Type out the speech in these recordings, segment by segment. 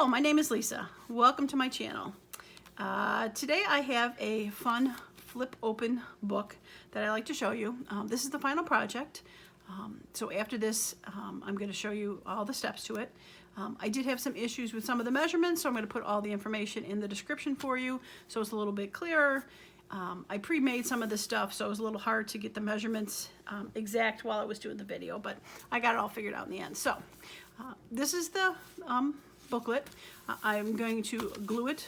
Hello, my name is Lisa. Welcome to my channel. Today I have a fun flip open book that I like to show you. This is the final project. So after this, I'm going to show you all the steps to it. I did have some issues with some of the measurements, so I'm going to put all the information in the description for you so it's a little bit clearer. I pre-made some of this stuff, so it was a little hard to get the measurements exact while I was doing the video, but I got it all figured out in the end. So this is the booklet. I'm going to glue it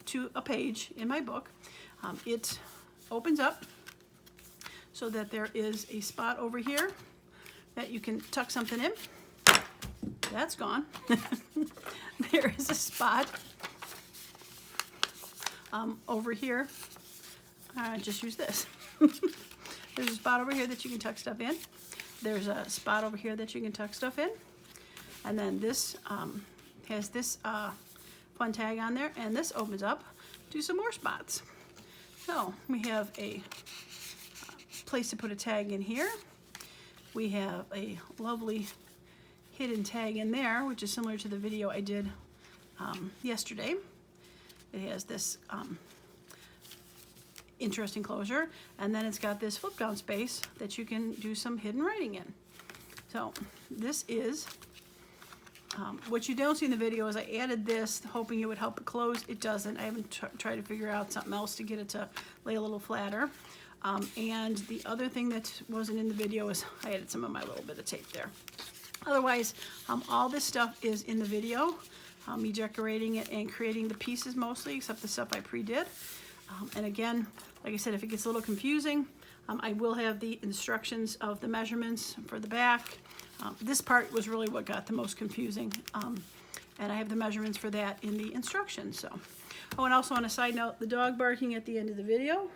to a page in my book. It opens up so that there is a spot over here that you can tuck something in. That's gone. There is a spot over here. Just use this. There's a spot over here that you can tuck stuff in. There's a spot over here that you can tuck stuff in. And then this has this fun tag on there, and this opens up to some more spots. So we have a place to put a tag in here. We have a lovely hidden tag in there, which is similar to the video I did yesterday. It has this interesting closure, and then it's got this flip down space that you can do some hidden writing in. So this is what you don't see in the video is I added this hoping it would help it close. It doesn't. I haven't tried to figure out something else to get it to lay a little flatter. And the other thing that wasn't in the video is I added some of my little bit of tape there. Otherwise, all this stuff is in the video. Me decorating it and creating the pieces mostly, except the stuff I pre-did. And again, like I said, if it gets a little confusing, I will have the instructions of the measurements for the back. This part was really what got the most confusing, and I have the measurements for that in the instructions. So, oh, and also on a side note, the dog barking at the end of the video,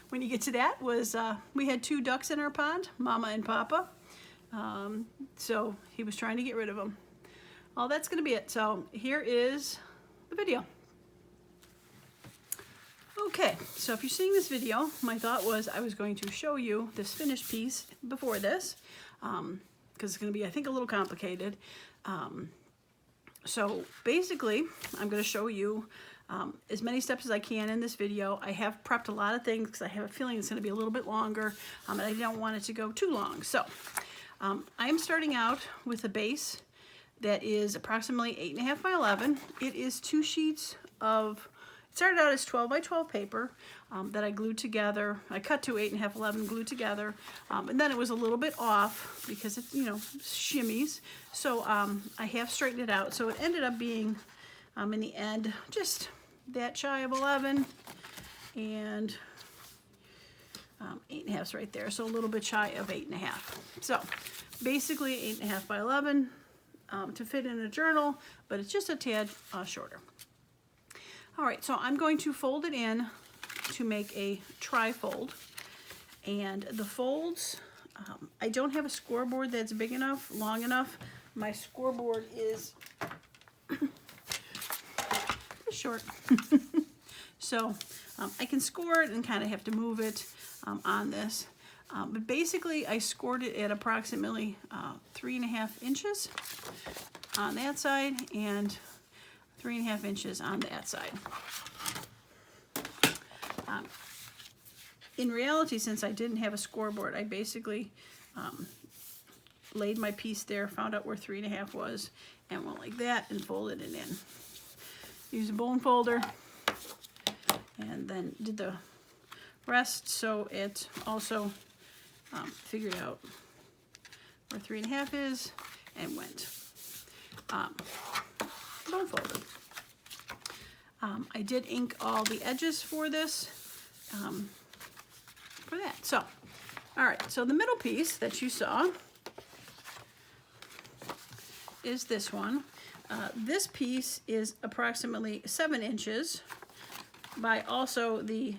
when you get to that, was we had two ducks in our pond, Mama and Papa. So he was trying to get rid of them. Well, that's going to be it. So here is the video. Okay, so if you're seeing this video, my thought was I was going to show you this finished piece before this, because it's going to be, I think, a little complicated. So basically, I'm going to show you as many steps as I can in this video. I have prepped a lot of things because I have a feeling it's going to be a little bit longer, and I don't want it to go too long. So I'm starting out with a base that is approximately 8.5 by 11. It is 2 sheets of, it started out as 12 by 12 paper that I glued together. I cut to 8.5, 11, glued together, and then it was a little bit off because it, you know, shimmies. So I have straightened it out. So it ended up being, in the end, just that shy of 11, and 8.5's right there. So a little bit shy of 8.5. So basically 8.5 by 11 to fit in a journal, but it's just a tad shorter. All right, so I'm going to fold it in to make a tri-fold, and the folds, I don't have a scoreboard that's big enough, long enough. My scoreboard is short. So I can score it and kind of have to move it on this. But basically I scored it at approximately 3.5 inches on that side and 3.5 inches on that side. In reality, since I didn't have a scoreboard, I basically laid my piece there, found out where 3.5 was, and went like that and folded it in. Use a bone folder, and then did the rest, so it also figured out where 3.5 is and went bone folded. I did ink all the edges for this, for that. So, all right, so the middle piece that you saw is this one. This piece is approximately 7 inches by also the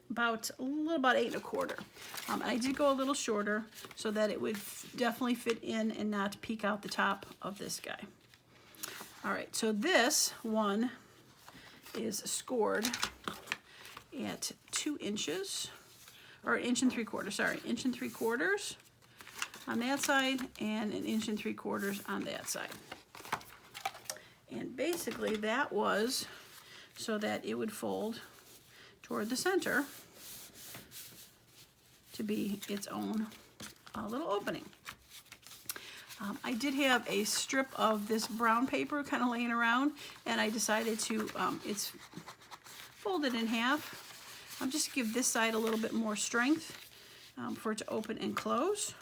about 8.25. I did go a little shorter so that it would definitely fit in and not peek out the top of this guy. All right, so this one is scored at 2 inches, or 1 3/4 inches, sorry, 1 3/4 inches on that side and 1 3/4 inches on that side. And basically that was so that it would fold toward the center to be its own little opening. I did have a strip of this brown paper kind of laying around, and I decided to, it's folded in half. Just to give this side a little bit more strength for it to open and close,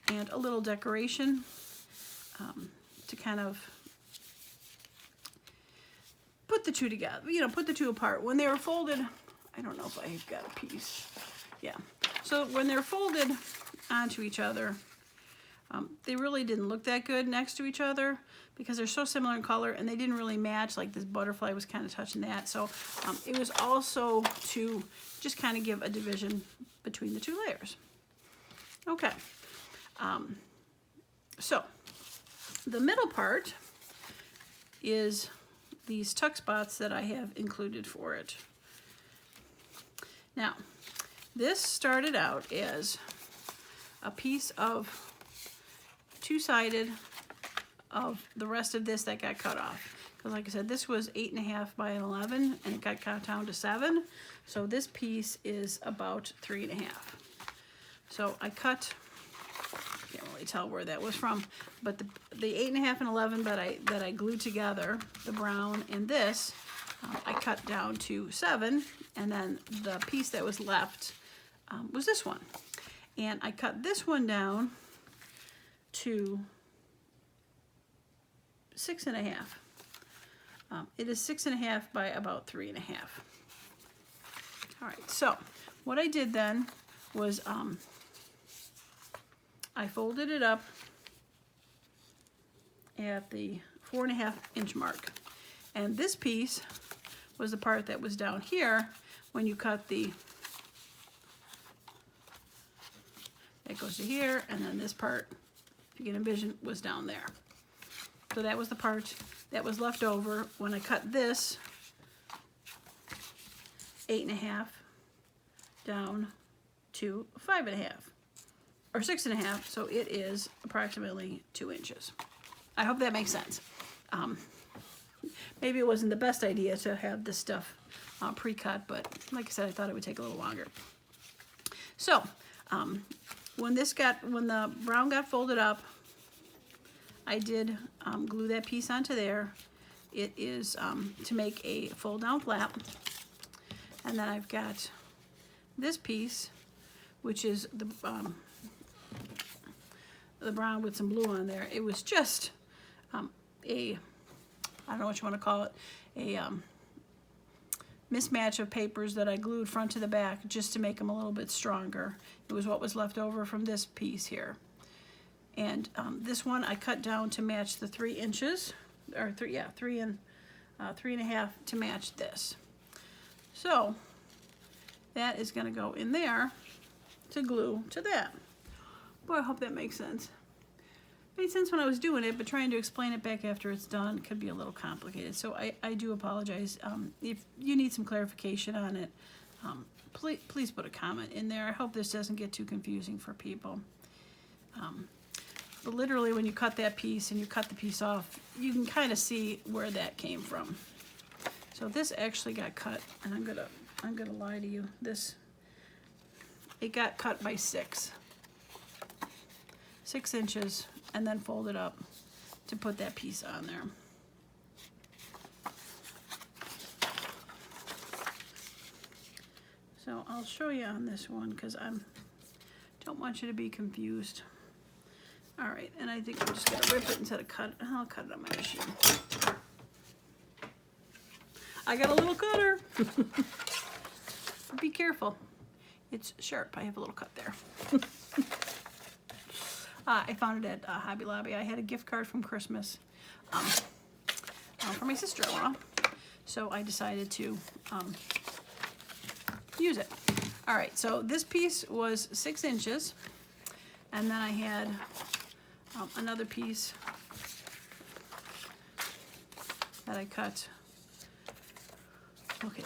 and a little decoration to kind of put the two together, you know, put the two apart. When they were folded, I don't know if I've got a piece. Yeah. So when they're folded onto each other, they really didn't look that good next to each other because they're so similar in color, and they didn't really match. Like this butterfly was kind of touching that. So it was also to just kind of give a division between the two layers. Okay. So the middle part is these tuck spots that I have included for it. Now, this started out as a piece of two-sided of the rest of this that got cut off. Because like I said, this was 8.5 by 11, and it got cut down to 7. So this piece is about 3.5. So I cut, can't really tell where that was from, but the 8.5 and 11 that I glued together, the brown and this, I cut down to 7, and then the piece that was left was this one. And I cut this one down to 6.5. It is 6.5 by about 3.5. All right, so what I did then was I folded it up at the 4.5 inch mark. And this piece was the part that was down here when you cut the, that goes to here, and then this part, if you can envision, was down there. So that was the part that was left over when I cut this 8.5 down to 5.5 or 6.5. So it is approximately 2 inches. I hope that makes sense. Maybe it wasn't the best idea to have this stuff pre-cut, but like I said, I thought it would take a little longer. So when the brown got folded up, I did glue that piece onto there. It is to make a fold down flap. And then I've got this piece, which is the brown with some blue on there. It was just I don't know what you want to call it, a mismatch of papers that I glued front to the back just to make them a little bit stronger. It was what was left over from this piece here. And this one I cut down to match the 3 inches, or 3.5 to match this. So that is going to go in there to glue to that. Boy, I hope that makes sense. Made sense when I was doing it, but trying to explain it back after it's done could be a little complicated. So I do apologize. If you need some clarification on it, please put a comment in there. I hope this doesn't get too confusing for people. But literally when you cut that piece and you cut the piece off, you can kind of see where that came from. So this actually got cut, and I'm gonna lie to you. It got cut by 6 inches, and then folded up to put that piece on there. So I'll show you on this one because I don't want you to be confused. All right, and I think I'm just gonna rip it instead of cut it. I'll cut it on my machine. I got a little cutter. Be careful. It's sharp. I have a little cut there. I found it at Hobby Lobby. I had a gift card from Christmas for my sister-in-law, so I decided to use it. All right, so this piece was 6 inches, and then I had another piece that I cut. Okay,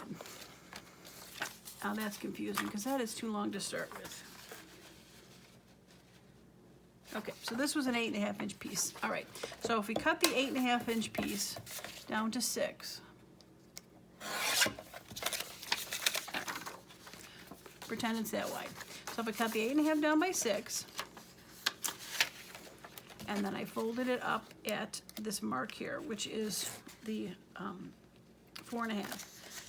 now that's confusing because that is too long to start with. Okay, so this was an 8.5 inch piece. All right, so if we cut the 8.5 inch piece down to 6, pretend it's that wide. So if I cut the 8.5 down by 6, and then I folded it up at this mark here, which is the 4.5.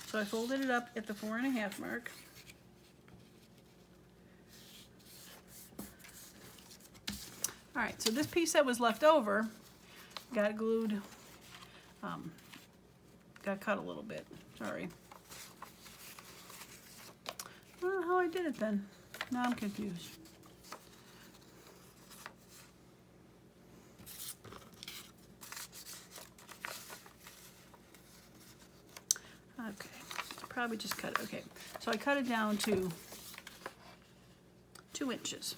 So I folded it up at the 4.5 mark. All right, so this piece that was left over got glued, got cut a little bit, sorry. I don't know how I did it then. Now I'm confused. Okay, probably just cut it. Okay, so I cut it down to 2 inches.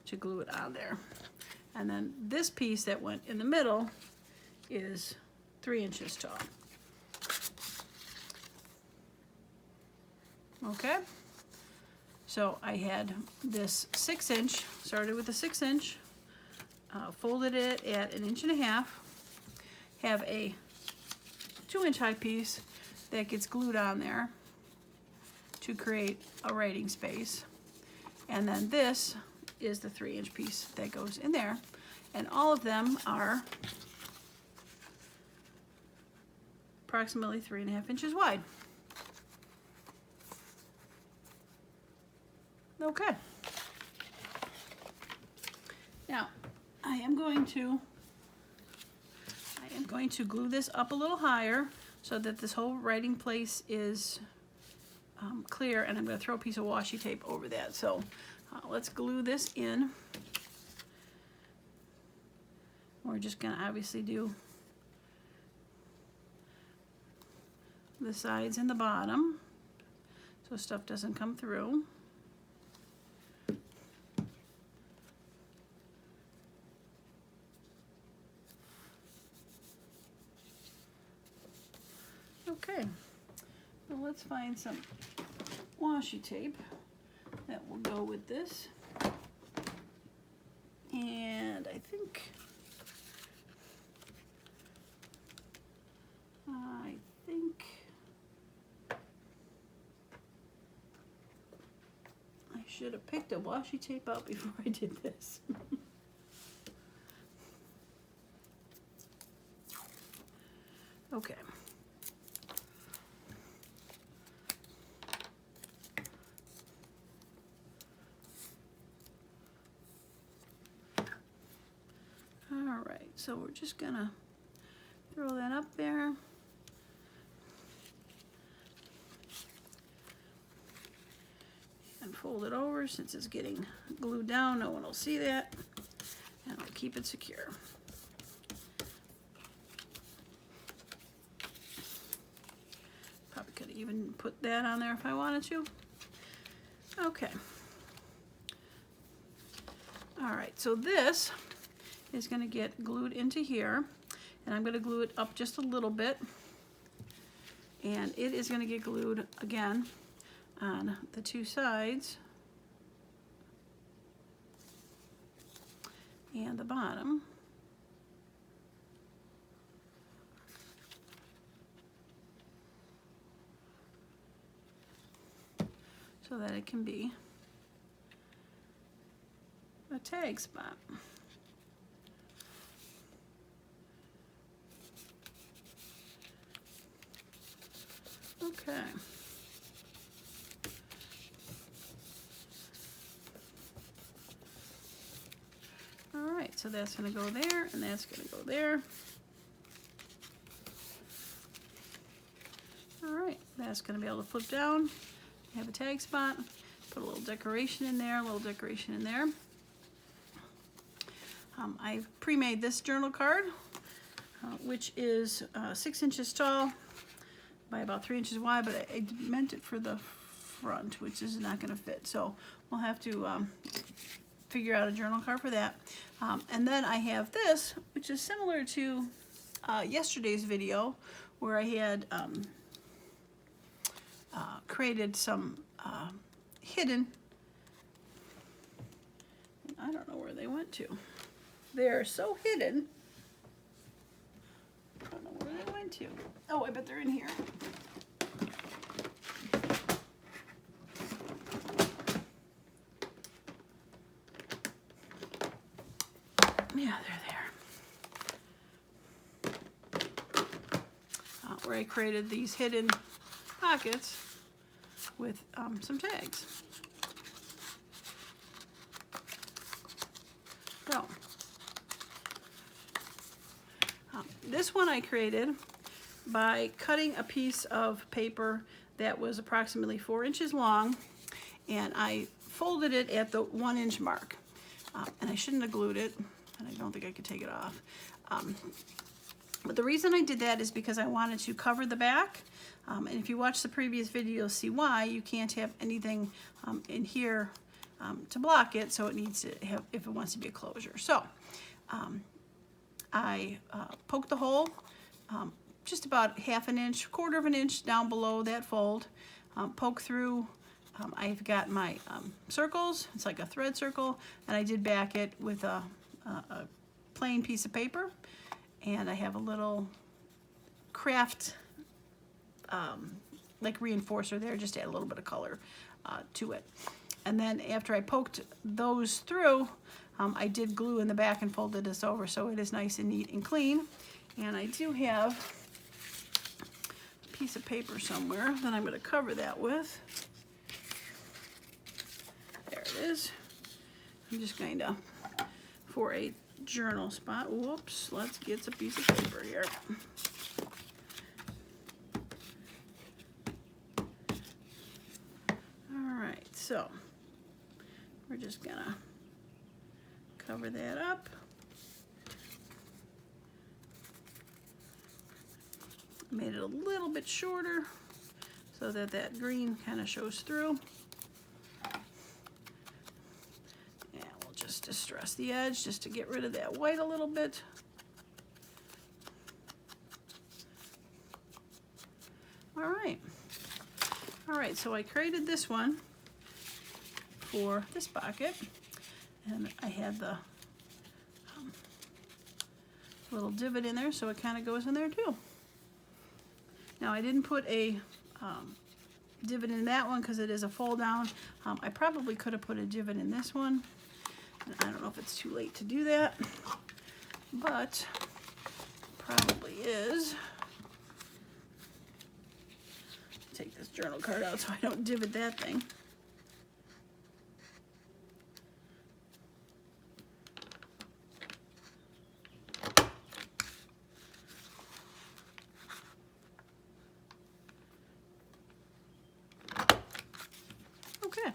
To glue it on there. And then this piece that went in the middle is 3 inches tall. Okay, so I had this 6 inch, started with a 6 inch, folded it at 1.5 inches, have a 2 inch high piece that gets glued on there to create a writing space, and then this is the 3 inch piece that goes in there, and all of them are approximately 3.5 inches wide. Okay. Now, I am going to glue this up a little higher so that this whole writing place is clear, and I'm going to throw a piece of washi tape over that. So let's glue this in. We're just going to obviously do the sides and the bottom so stuff doesn't come through. Okay, well, let's find some washi tape that will go with this. And I think I should have picked a washi tape out before I did this. Okay. All right, so we're just gonna throw that up there. And fold it over since it's getting glued down. No one will see that. And I'll keep it secure. Probably could even put that on there if I wanted to. Okay. All right, so this is going to get glued into here, and I'm going to glue it up just a little bit, and it is going to get glued again on the 2 sides and the bottom. So that it can be a tag spot. Okay. All right, so that's going to go there, and that's going to go there. All right, that's going to be able to flip down, have a tag spot, put a little decoration in there, a little decoration in there. I've pre-made this journal card, which is 6 inches tall by about 3 inches wide, but I meant it for the front, which is not going to fit. So we'll have to figure out a journal card for that. And then I have this, which is similar to yesterday's video, where I had created some hidden, I don't know where they went to. They're so hidden. I don't know where they went to. Oh, I bet they're in here. Yeah, they're there. Where I created these hidden pockets with some tags. So, this one I created by cutting a piece of paper that was approximately 4 inches long, and I folded it at the 1 inch mark. And I shouldn't have glued it, and I don't think I could take it off. But the reason I did that is because I wanted to cover the back. And if you watch the previous video, you'll see why. You can't have anything in here to block it, so it needs to have, if it wants to be a closure. So I poked the hole just about 1/2 inch, 1/4 inch down below that fold. Poke through. I've got my circles. It's like a thread circle, and I did back it with a plain piece of paper. And I have a little craft like reinforcer there, just to add a little bit of color to it. And then after I poked those through, I did glue in the back and folded this over so it is nice and neat and clean. And I do have a piece of paper somewhere that I'm going to cover that with. There it is. I'm just going to, for a journal spot, whoops, let's get a piece of paper here. Alright, so we're just gonna cover that up. Made it a little bit shorter so that that green kind of shows through. Just distress the edge just to get rid of that white a little bit. All right, so I created this one for this pocket, and I had the little divot in there, so it kind of goes in there too. Now I didn't put a divot in that one because it is a fold down. I probably could have put a divot in this one. I don't know if it's too late to do that, but probably is. Take this journal card out so I don't divot that thing. Okay.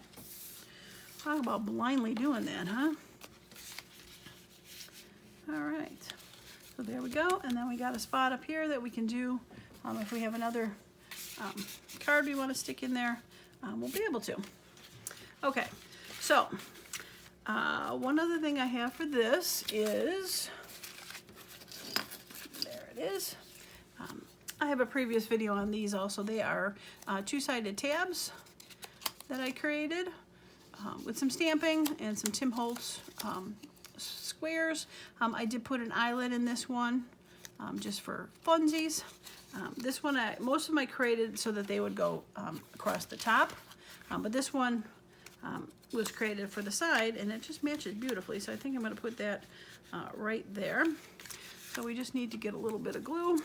Talk about blindly doing that, huh? All right. So there we go. And then we got a spot up here that we can do if we have another card we want to stick in there, we'll be able to. Okay. So one other thing I have for this is, there it is. I have a previous video on these also. They are two-sided tabs that I created with some stamping and some Tim Holtz squares. I did put an eyelet in this one just for funsies. This one, most of them I created so that they would go across the top, but this one was created for the side, and it just matches beautifully, so I think I'm going to put that right there. So we just need to get a little bit of glue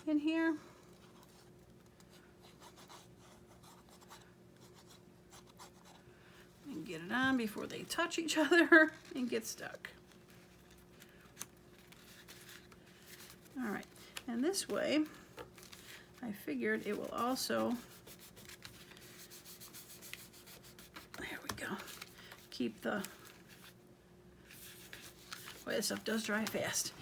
in here. And get it on before they touch each other and get stuck. All right, and this way, I figured it will also, there we go, keep the, boy, this stuff does dry fast.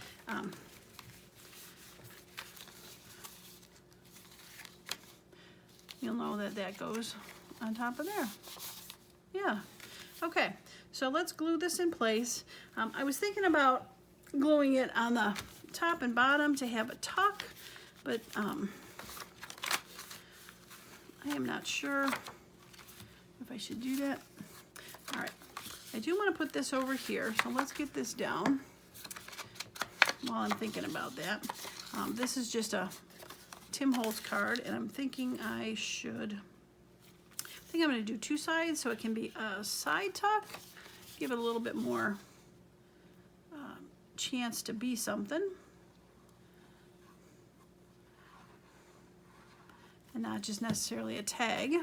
You'll know that that goes on top of there. Yeah, Okay, so let's glue this in place. I was thinking about gluing it on the top and bottom to have a tuck, but I am not sure if I should do that. All right, I do want to put this over here, so let's get this down while I'm thinking about that. This is just a Tim Holtz card, and I'm thinking I think I'm going to do two sides so it can be a side tuck, give it a little bit more chance to be something, and not just necessarily a tag.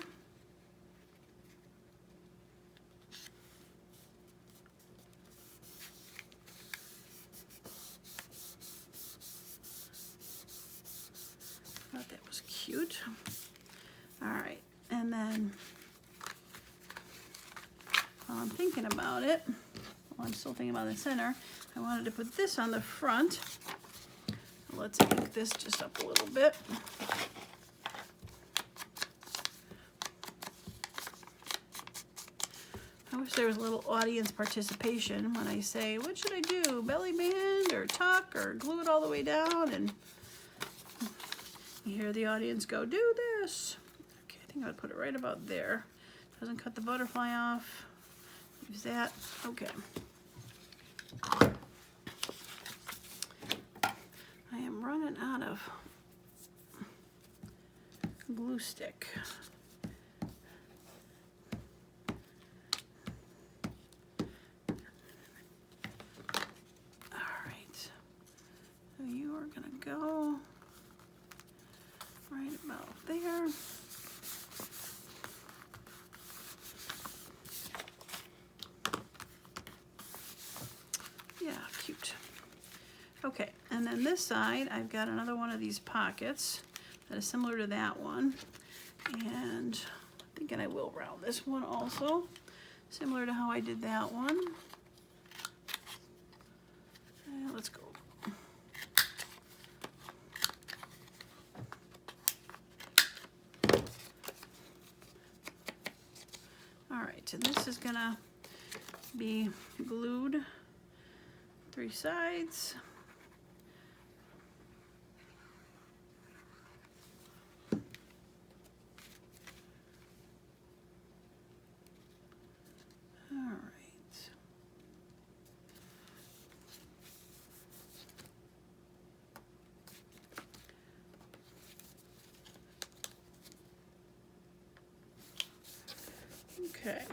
Thought that was cute. All right, and then while I'm thinking about it, while I'm still thinking about the center, I wanted to put this on the front. Let's ink this just up a little bit. I wish there was a little audience participation when I say, what should I do, belly band or tuck or glue it all the way down? And you hear the audience go, do this. Okay, I think I would put it right about there. Doesn't cut the butterfly off. Use that. Okay. I am running out of glue stick. All right. So you are going to go right about there. Yeah, cute. Okay, and then this side, I've got another one of these pockets that is similar to that one. And I'm thinking I will round this one also, similar to how I did that one. And let's go. All right, and this is gonna be glued 3 sides. All right. Okay.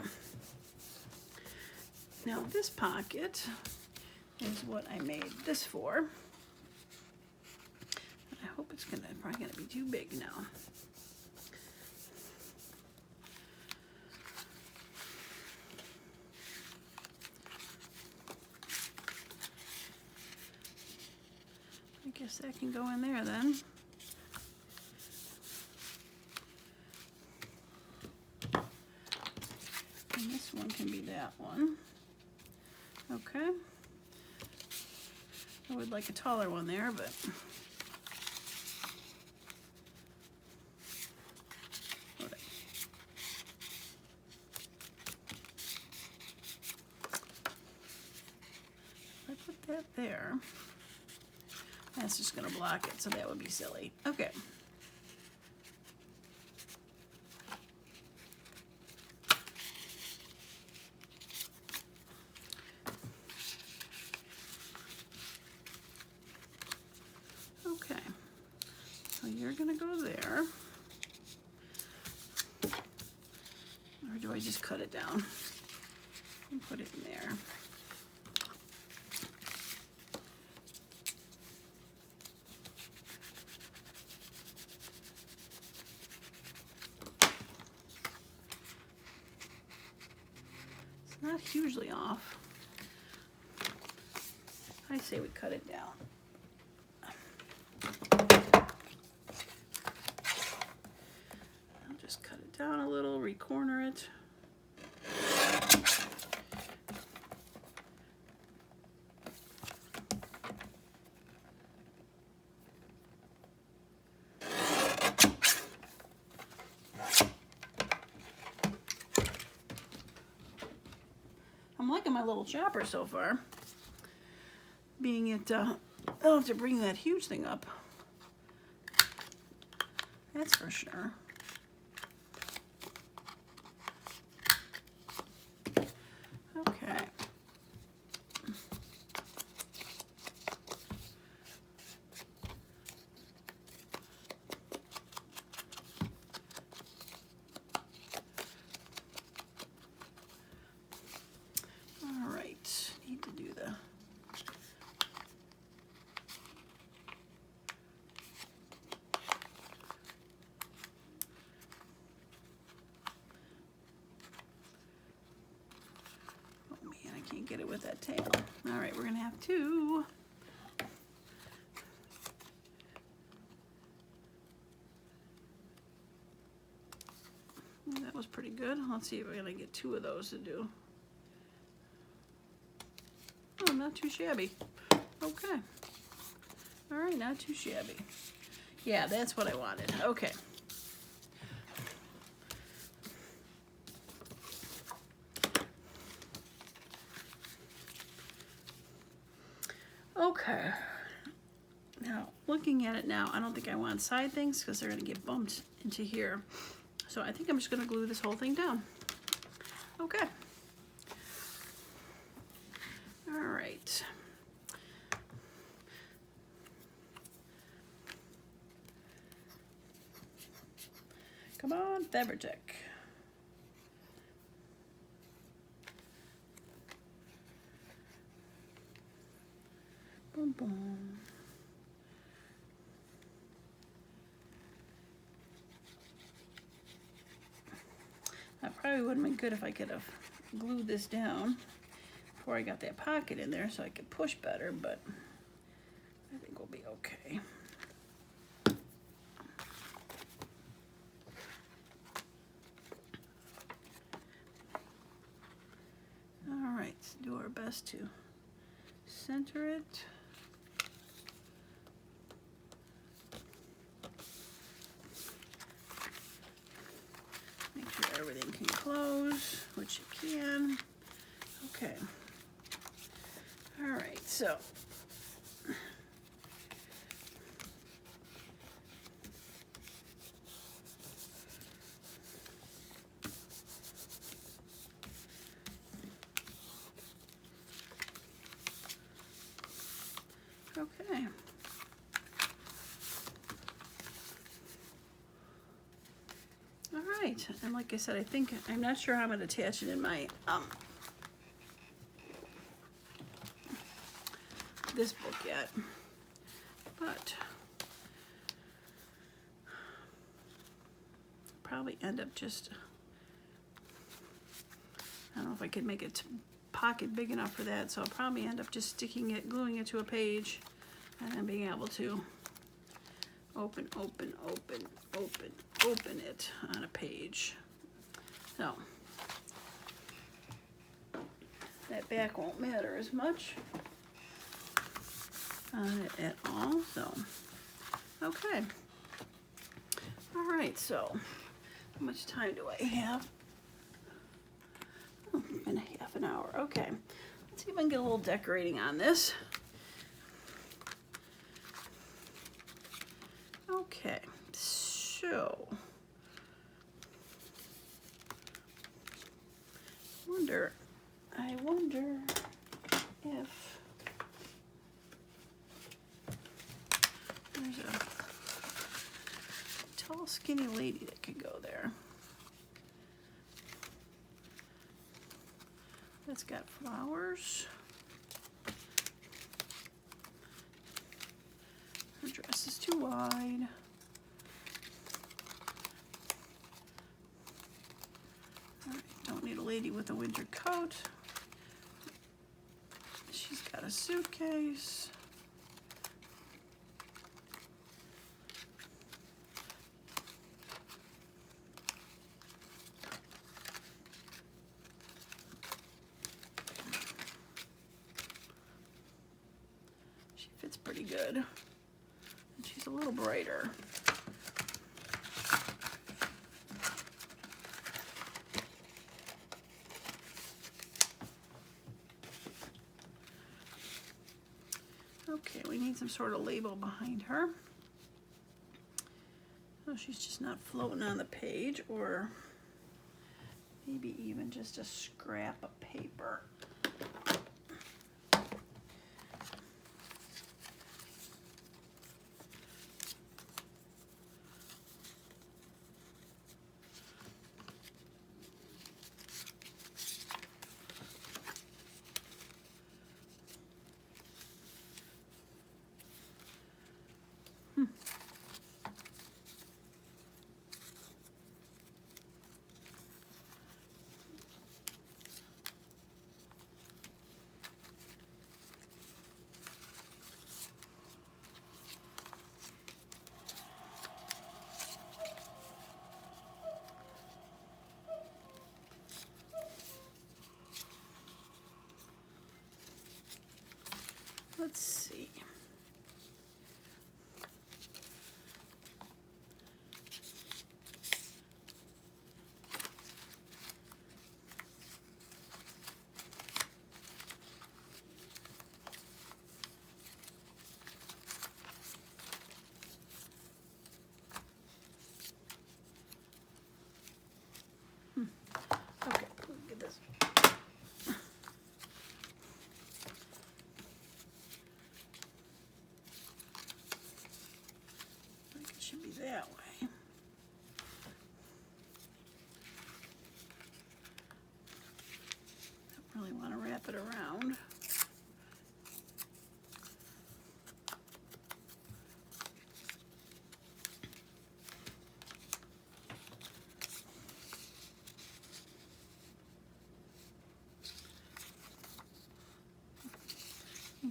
Now this pocket is what I made this for. I hope it's probably gonna be too big now. I guess that can go in there then. And this one can be that one. Okay. I would like a taller one there, but okay. I put that there. That's just going to block it, so that would be silly. Okay. Okay, so you're gonna go there, or do I just cut it down and put it in there? It's not hugely off. I say we cut it down. Just cut it down a little, re-corner it. liking my little chopper so far. Being it, I'll have to bring that huge thing up. That's for sure. Okay. All right, need to do the can't get it with that tail. All right, we're gonna have to that was pretty good. Let's see if we're gonna get 2 of those to do. Oh, not too shabby. Okay. All right, not too shabby. Yeah, that's what I wanted. Okay. Okay, now looking at it now, I don't think I want side things because they're going to get bumped into here. So I think I'm just going to glue this whole thing down. Okay. All right. Come on, Fabri-Tac. Boom, boom. That probably would have been good if I could have glued this down before I got that pocket in there so I could push better, but I think we'll be okay. All right, let's do our best to center it. Make sure everything can close, which it can. Okay. All right, so okay. All right, and like I said, I'm not sure how I'm going to attach it in my this book yet, but probably end up just, I don't know if I could make a pocket big enough for that, so I'll probably end up just sticking it, gluing it to a page, and then being able to open it on a page. So that back won't matter as much on it at all. So okay. All right, so how much time do I have? Oh, in a half an hour. Okay, let's see if I can get a little decorating on this. Okay, so I wonder if there's a tall, skinny lady that could go there. That's got flowers. Her dress is too wide. All right, don't need a lady with a winter coat. She's got a suitcase. She fits pretty good. And she's a little brighter. Okay, we need some sort of label behind her. So she's just not floating on the page, or maybe even just a scrap of paper. Let's see. Okay, look at this. I think it should be that way. Don't really want to wrap it around.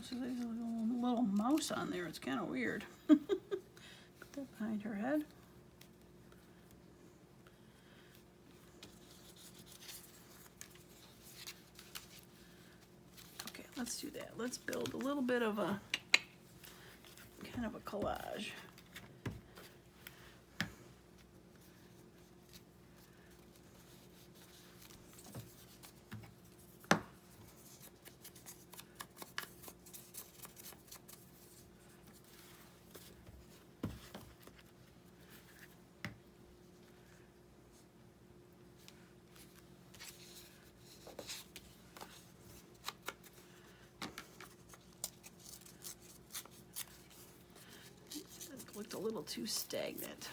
So there's a little mouse on there. It's kind of weird. Put that behind her head. Okay, let's do that. Let's build a little bit of a kind of a collage. Looked a little too stagnant.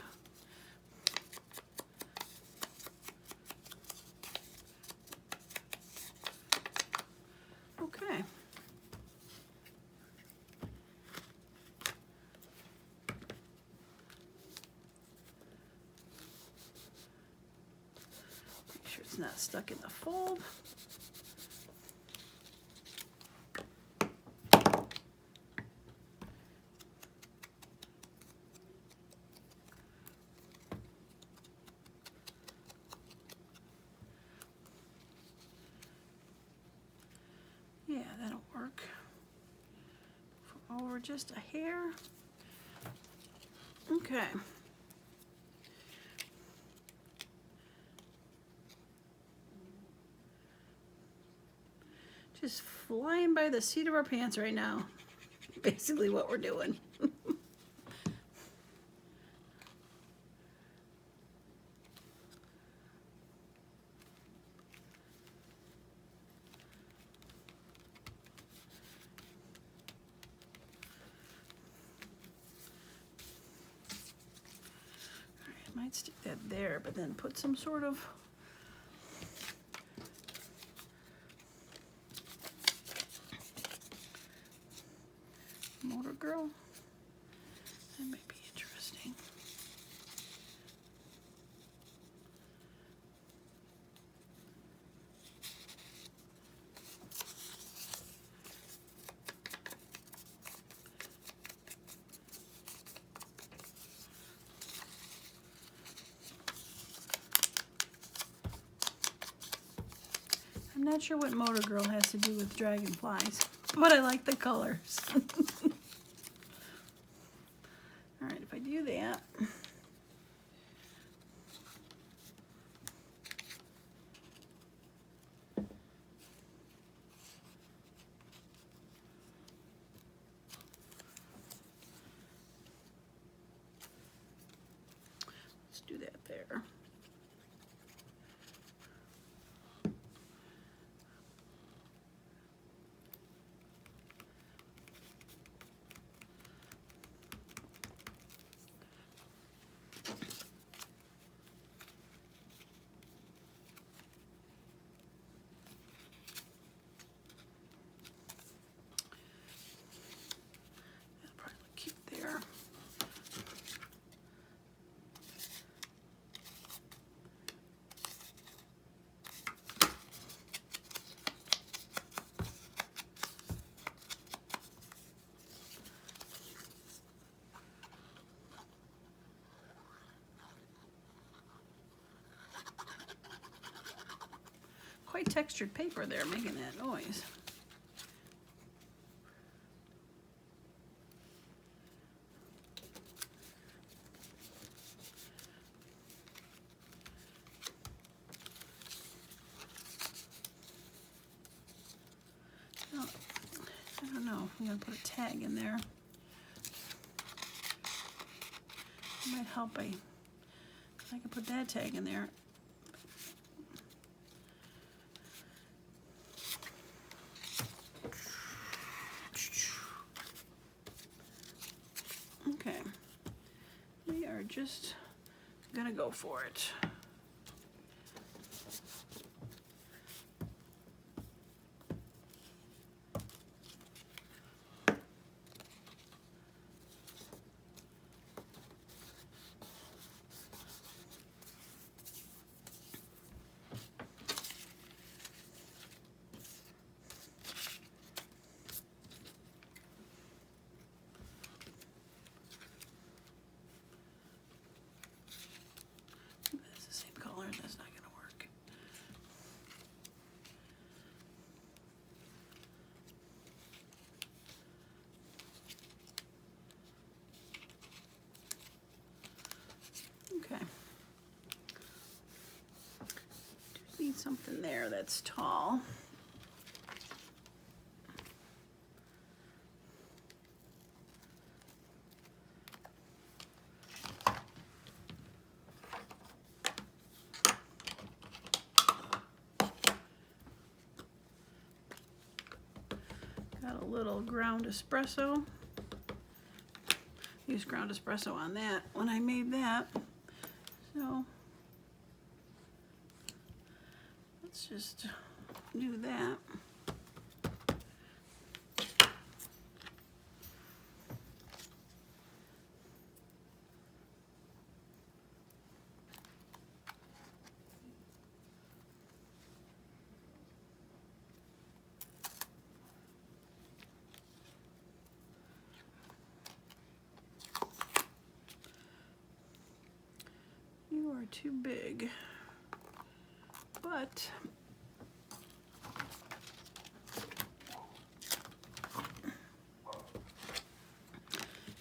Okay. Make sure it's not stuck in the fold. Yeah, that'll work. Over just a hair. Okay. Just flying by the seat of our pants right now. Basically what we're doing. Might stick that there, but then put some sort of motor girl. That might be interesting. I'm not sure what Motor Girl has to do with dragonflies, but I like the colors. All right, if I do that, do that there. Quite textured paper there, making that noise. Oh, I don't know. I'm gonna put a tag in there. It might help. I can put that tag in there. Okay, we are just gonna go for it. That's the same color, that's not gonna work. Okay. Just need something there that's tall. Got a little ground espresso. Used ground espresso on that when I made that. So let's just do that. You are too big, but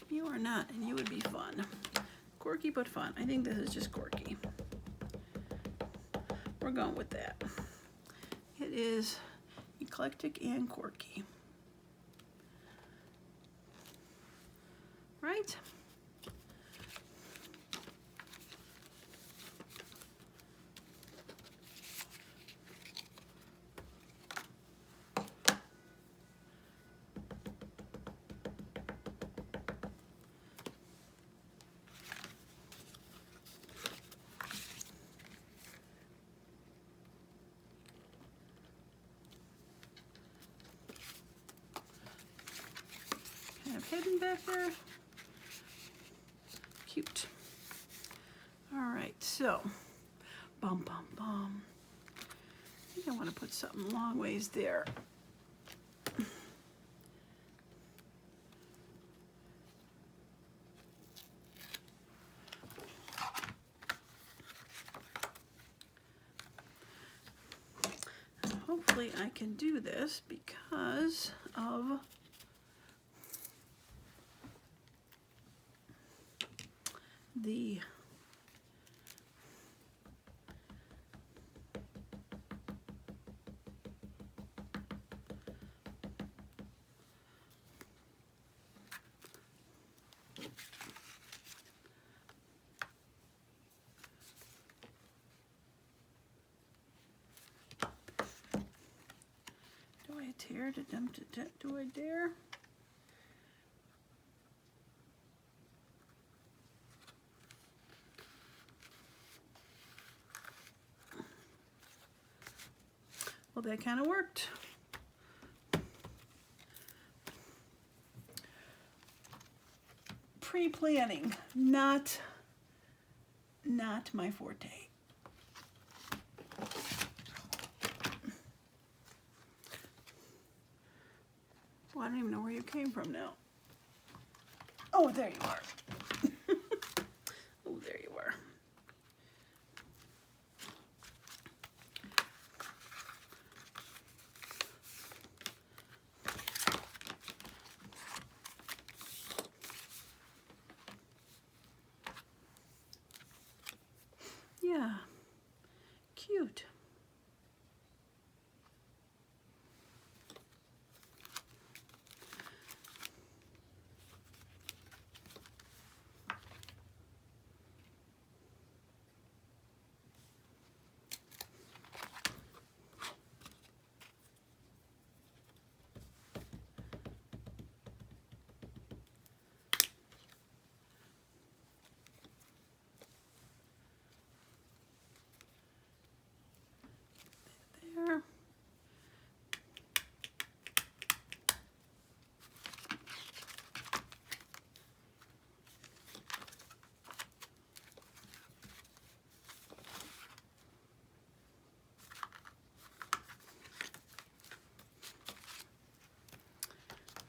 you are not, and you would be fun. Quirky but fun. I think this is just quirky. We're going with that. It is eclectic and quirky. Right? Kind of hidden back there. Cute. All right, so, bum, bum, bum. I think I want to put something long ways there. Hopefully I can do this because of the here. Do I dare? Well, that kind of worked. Pre-planning, not my forte. Well, I don't even know where you came from now. Oh, there you are. Oh, there you are. Yeah, cute. There.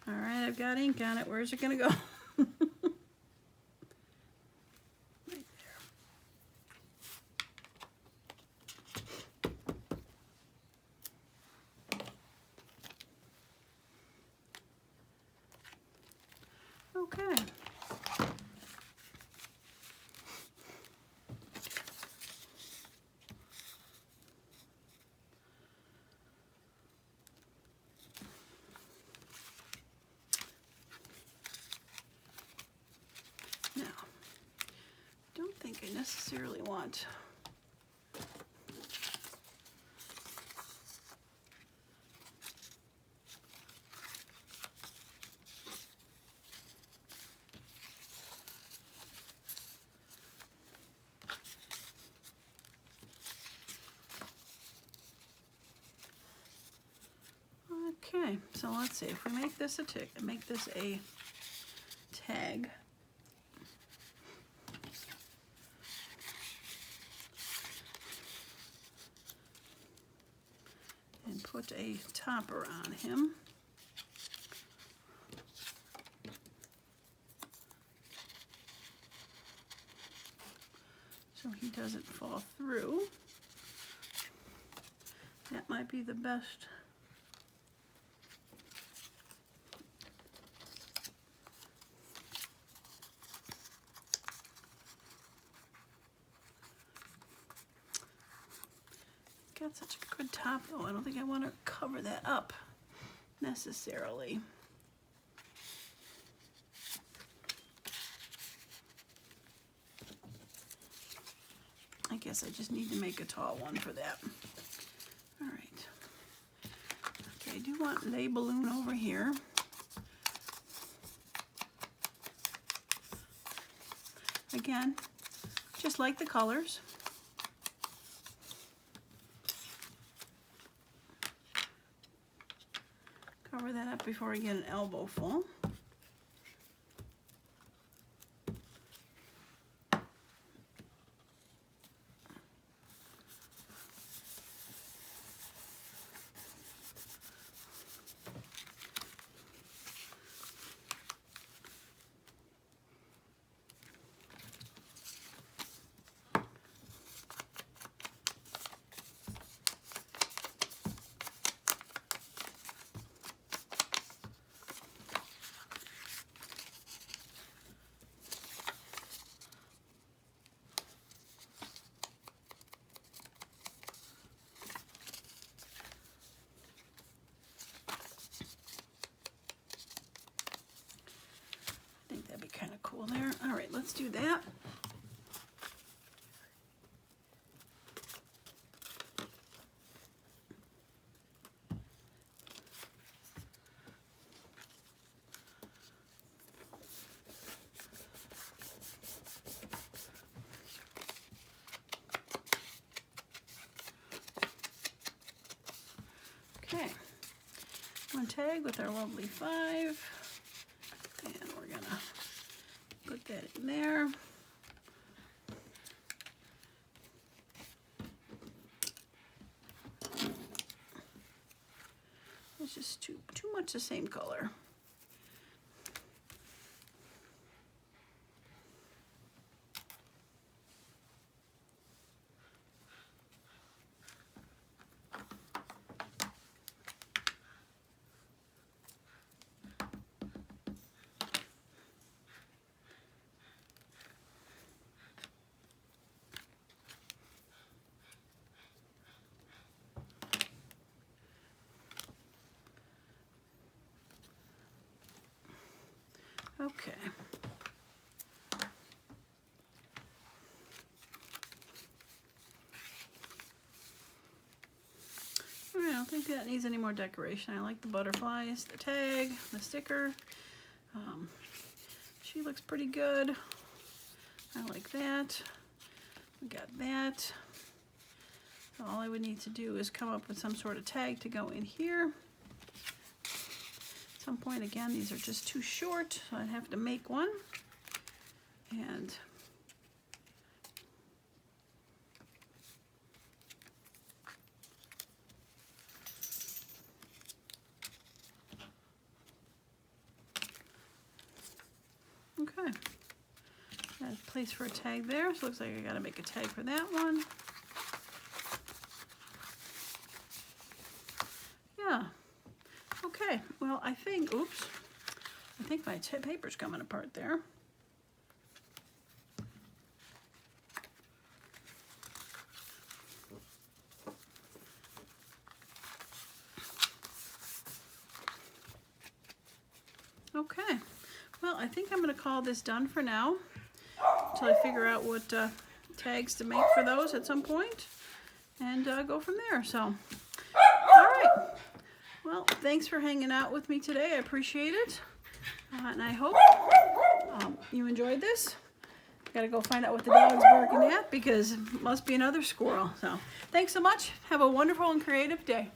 All right, I've got ink on it. Where's it gonna go? Right there. Okay. Now, don't think I necessarily want okay, so let's see if we make this a tag. And put a topper on him. So he doesn't fall through. That might be the best. Got such a good top though. I don't think I want to cover that up necessarily. I guess I just need to make a tall one for that. All right. Okay, I do want lay balloon over here. Again, just like the colors. Cover that up before I get an elbow full. Kind of cool there. All right, let's do that. Okay, one tag with our lovely 5, and we're gonna put that in there. It's just too much the same color. Okay. All right, I don't think that needs any more decoration. I like the butterflies, the tag, the sticker. She looks pretty good. I like that. We got that. So all I would need to do is come up with some sort of tag to go in here. At some point, again, these are just too short, so I'd have to make one. And okay, got a place for a tag there, so it looks like I gotta make a tag for that one. Yeah, okay, well, I think, oops, I think my paper's coming apart there. Okay, well, I think I'm going to call this done for now until I figure out what tags to make for those at some point and go from there. So, all right. Well, thanks for hanging out with me today. I appreciate it. And I hope you enjoyed this. Got to go find out what the dog's barking at because it must be another squirrel. So, thanks so much. Have a wonderful and creative day.